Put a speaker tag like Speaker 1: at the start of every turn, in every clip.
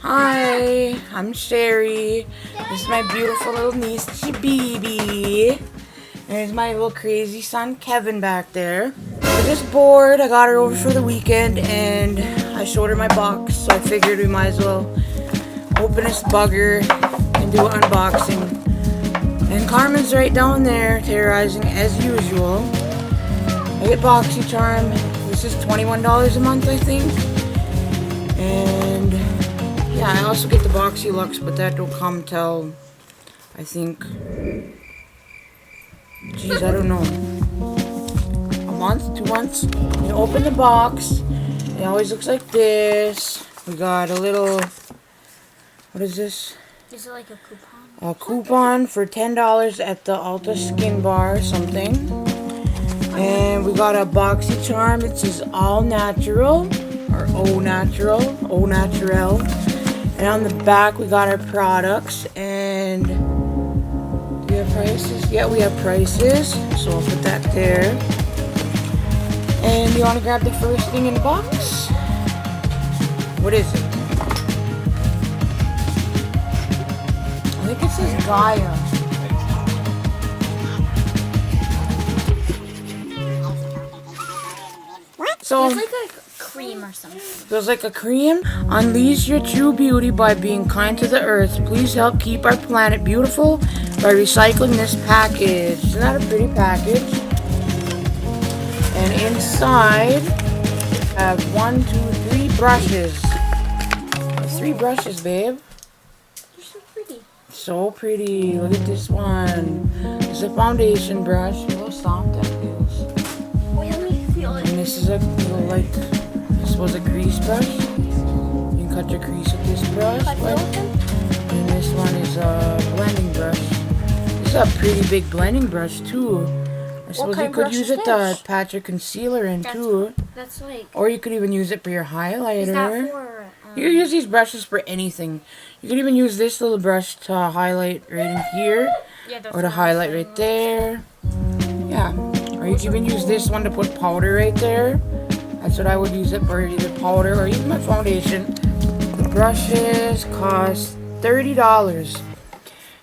Speaker 1: Hi, I'm Sherry. This is my beautiful little niece, Chibibi. There's my little crazy son, Kevin, back there. We're just bored. I got her over for the weekend, and I showed her my box, so I figured we might as well open this bugger and do an unboxing. And Carmen's right down there, terrorizing as usual. I get Boxycharm. This is $21 a month, I think. And yeah, I also get the Boxy Lux, but that don't come till, I think, geez, I don't know, a month, 2 months. You open the box, it always looks like this. We got a little, what is this?
Speaker 2: Is it like a coupon?
Speaker 1: A coupon for $10 at the Ulta Skin Bar or something. And we got a Boxycharm. It says all natural, or au natural, au naturel. And on the back we got our products, and do we have prices? Yeah, we have prices, so I'll put that there. And you want to grab the first thing in the box? What is it? I think it says Gaia.
Speaker 2: What?
Speaker 1: So
Speaker 2: It's like a cream or something.
Speaker 1: feels like a cream. Unleash your true beauty by being kind to the earth. Please help keep our planet beautiful by recycling this package. Isn't that a pretty package? And inside, I have 1, 2, 3 brushes. 3 brushes, babe.
Speaker 2: You're so pretty.
Speaker 1: So pretty. Look at this one. It's a foundation brush. Look how soft that feels.
Speaker 2: Wait, let me feel it.
Speaker 1: And this is a little, like, I suppose a crease brush. You can cut your crease with this brush. And this one is a blending brush. This is a pretty big blending brush too. I suppose you could use it to pat your concealer in too.
Speaker 2: That's like.
Speaker 1: Or you could even use it for your highlighter.
Speaker 2: Is that for?
Speaker 1: You can use these brushes for anything. You could even use this little brush to highlight right in here.
Speaker 2: Yeah,
Speaker 1: Or to highlight right there. Yeah. Or you can even use this one to put powder right there. That's what I would use it for, either powder or even my foundation. The brushes cost $30.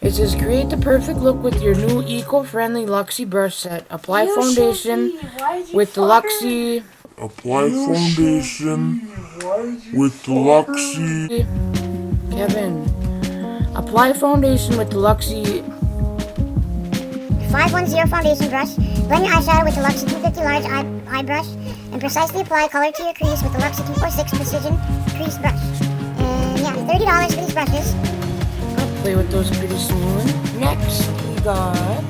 Speaker 1: It says create the perfect look with your new eco-friendly Luxie brush set. Apply foundation with the Luxie.
Speaker 3: Apply foundation with the Luxie.
Speaker 1: Kevin. Apply foundation with the Luxie
Speaker 4: 510 foundation brush. Blend your eyeshadow with the Luxie 250 large eye brush. And precisely apply color to your crease with the Luxie 246 precision crease brush. And yeah, $30 for these brushes.
Speaker 1: I'll play with those pretty soon. Next, we got...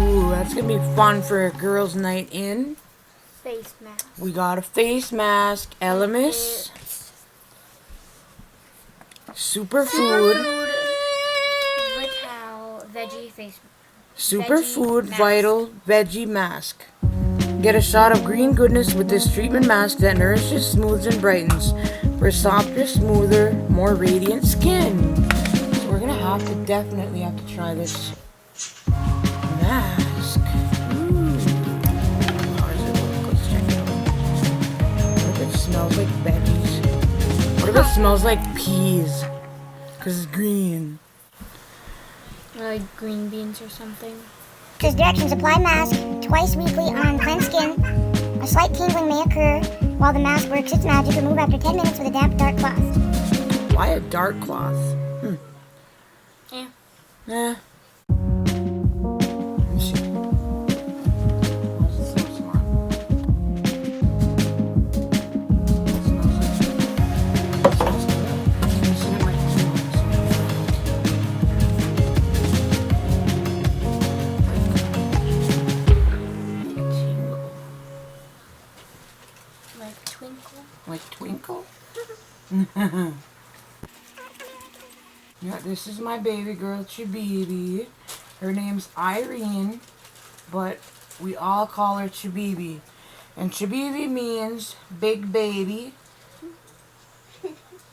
Speaker 1: Ooh, that's gonna be fun for a girls' night in.
Speaker 2: Face mask.
Speaker 1: We got a face mask, Elemis, Superfood,
Speaker 2: Vital veggie face.
Speaker 1: Superfood
Speaker 2: mask.
Speaker 1: Vital Veggie Mask. Get a shot of green goodness with this treatment mask that nourishes, smooths, and brightens for softer, smoother, more radiant skin. So we're gonna definitely have to try this mask. Smells like veggies. What if it smells like peas? Because it's green.
Speaker 2: Or like green beans or something.
Speaker 4: Says directions: apply mask twice weekly on cleansed skin. A slight tingling may occur while the mask works its magic. Remove after 10 minutes with a damp, dark cloth.
Speaker 1: Why a dark cloth?
Speaker 2: Yeah.
Speaker 1: Nah. Let me see. Why does it smell smart? It smells good. It smells like
Speaker 2: Like twinkle.
Speaker 1: Like twinkle? Yeah, this is my baby girl, Chibibi. Her name's Irene, but we all call her Chibibi. And Chibibi means big baby.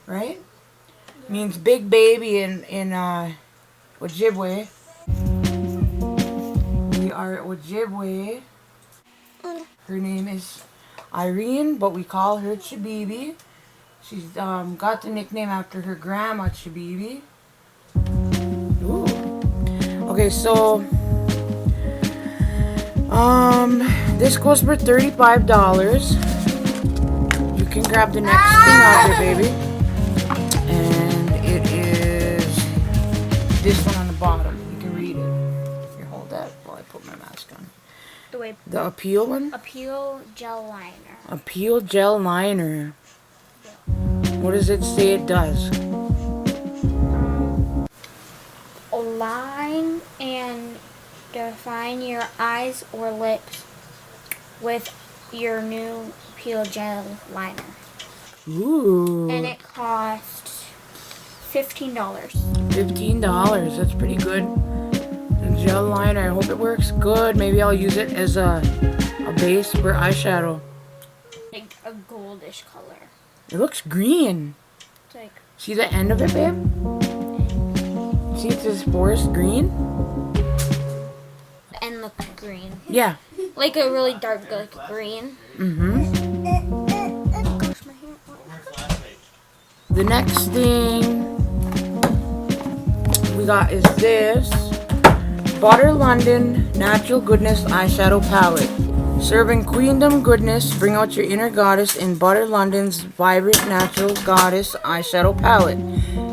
Speaker 1: Right? Means big baby in Ojibwe. We are Ojibwe. Her name is Irene, but we call her Chibibi. She's got the nickname after her grandma, Chibibi. Ooh. Okay, so this goes for $35. You can grab the next thing out there, baby. And it is this one on the bottom. You can read it. Here, hold that while I put my mask on. The Appeal one?
Speaker 2: Appeal gel liner.
Speaker 1: Appeal gel liner. What does it say it does?
Speaker 2: Align and define your eyes or lips with your new Appeal gel liner.
Speaker 1: Ooh.
Speaker 2: And it costs $15.
Speaker 1: $15. That's pretty good. The gel liner. I hope it works good. Maybe I'll use it as a base for eyeshadow.
Speaker 2: Like a goldish color.
Speaker 1: It looks green.
Speaker 2: It's like,
Speaker 1: See the end of it, babe? See it says forest green?
Speaker 2: and looks green.
Speaker 1: Yeah.
Speaker 2: Like a really dark like green.
Speaker 1: Mm-hmm. The next thing we got is this Butter London Natural Goodness Eyeshadow Palette. Serving queendom goodness, bring out your inner goddess in Butter London's vibrant natural goddess eyeshadow palette.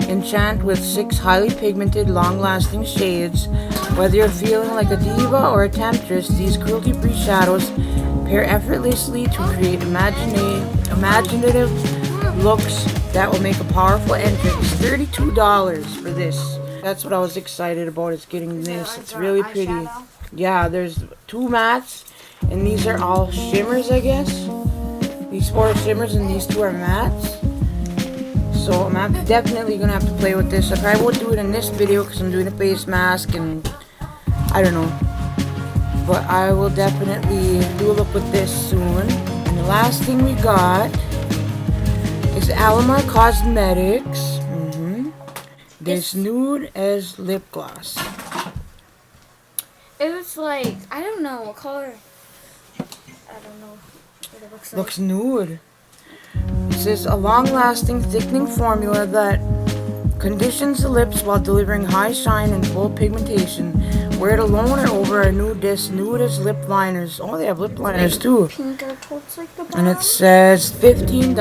Speaker 1: Enchant with 6 highly pigmented, long-lasting shades. Whether you're feeling like a diva or a temptress, these cruelty-free shadows pair effortlessly to create imaginative looks that will make a powerful entrance. $32 for this. That's what I was excited about, is getting this. It's really pretty. Yeah, there's 2 mattes, and these are all shimmers, I guess. These 4 are shimmers, and these 2 are mattes. So I'm definitely gonna have to play with this. I probably won't do it in this video because I'm doing a face mask, and I don't know. But I will definitely do a look with this soon. And the last thing we got is Alamar Cosmetics. This nude as lip gloss.
Speaker 2: It was like, I don't know what color. I don't know what it looks like.
Speaker 1: Looks nude. It says a long-lasting thickening formula that conditions the lips while delivering high shine and full pigmentation. Wear it alone or over a nude as lip liners. Oh, they have lip liners too.
Speaker 2: Pinker towards like the bottom.
Speaker 1: And it says $15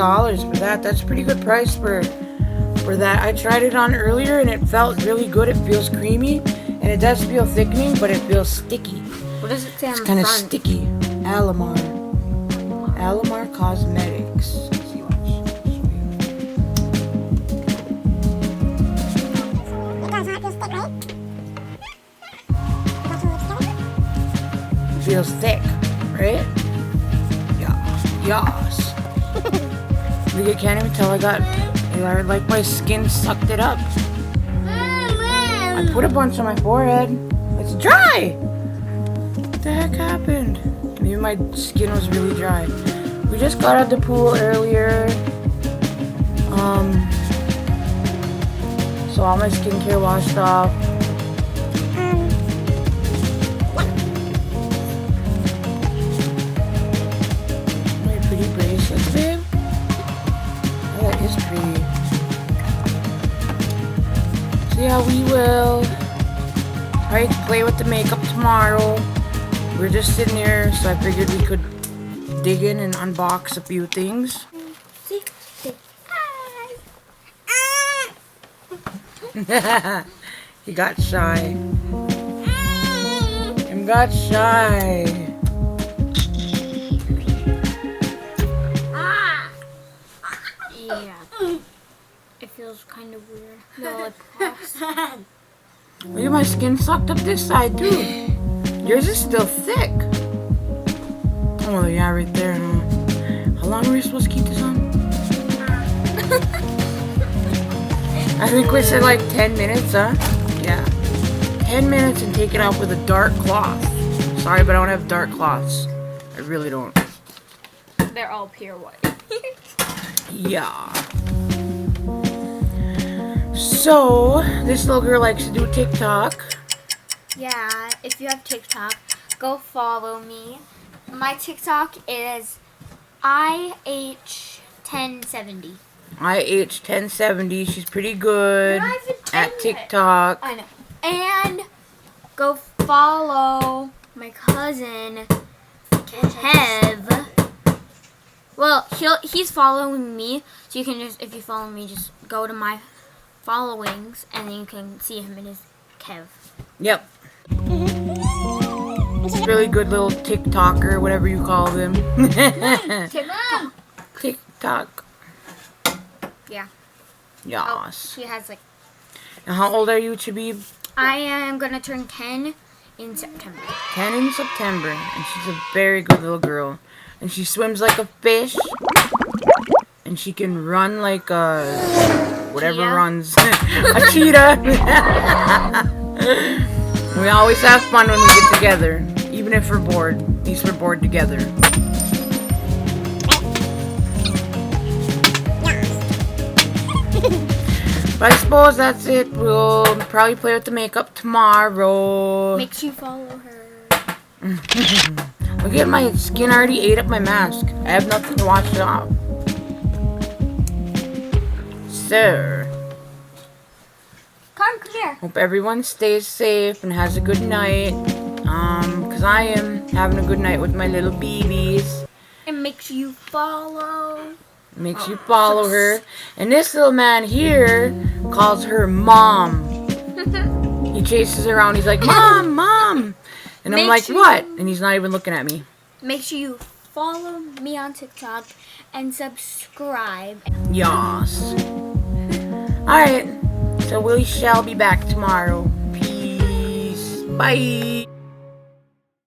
Speaker 1: for that. That's a pretty good price for that. I tried it on earlier and it felt really good. It feels creamy and it does feel thickening, but it feels sticky.
Speaker 2: What does it say on
Speaker 1: It's
Speaker 2: the
Speaker 1: kind of
Speaker 2: front?
Speaker 1: sticky. Alamar Cosmetics. Let's see, watch. Feels thick, right? Yeah. Yes. Look, I can't even tell I like my skin sucked it up. I put a bunch on my forehead. It's dry. What the heck happened? Maybe my skin was really dry. We just got out of the pool earlier. So all my skincare washed off. My pretty bracelets, babe. Oh, that is pretty. So yeah, we will try to play with the makeup tomorrow. We're just sitting here, so I figured we could dig in and unbox a few things. He got shy. Him got shy.
Speaker 2: Yeah. It feels kind of weird. The lip gloss.
Speaker 1: Look at my skin sucked up this side too. Yours is still thick. Oh yeah, right there. Huh? How long are we supposed to keep this on? I think we said like 10 minutes, huh? Yeah. 10 minutes and take it off with a dark cloth. Sorry, but I don't have dark cloths. I really don't.
Speaker 2: They're all pure white.
Speaker 1: Yeah. So, this little girl likes to do TikTok.
Speaker 2: Yeah, if you have TikTok, go follow me. My TikTok is IH1070.
Speaker 1: IH1070. She's pretty good
Speaker 2: Not even 10
Speaker 1: at
Speaker 2: yet.
Speaker 1: TikTok.
Speaker 2: I know. And go follow my cousin Kev. Well, he's following me, so you can just, if you follow me, just go to my followings, and then you can see him in his Kev.
Speaker 1: Yep. Really good little TikToker, whatever you call them.
Speaker 2: TikTok.
Speaker 1: TikTok.
Speaker 2: Yeah.
Speaker 1: Yas.
Speaker 2: He has like.
Speaker 1: Now, how old are you, Chabib?
Speaker 2: I am gonna turn 10 in September.
Speaker 1: 10 in September, and she's a very good little girl. And she swims like a fish, and she can run like a whatever
Speaker 2: Cheetah?
Speaker 1: runs. A cheetah. We always have fun when we get together, even if we're bored. At least we're bored together. But I suppose that's it. We'll probably play with the makeup tomorrow.
Speaker 2: Make sure you follow her.
Speaker 1: Look at my skin already ate up my mask. I have nothing to wash it off. So,
Speaker 2: Come here.
Speaker 1: hope everyone stays safe and has a good night. Cause I am having a good night with my little babies.
Speaker 2: And make sure you follow.
Speaker 1: Make sure you follow her. And this little man here calls her Mom. He chases her around. He's like, Mom, Mom. And I'm
Speaker 2: Make
Speaker 1: like,
Speaker 2: sure
Speaker 1: what? And he's not even looking at me.
Speaker 2: Make sure you follow me on TikTok and subscribe.
Speaker 1: Yas. Alright. So we shall be back tomorrow. Peace. Bye.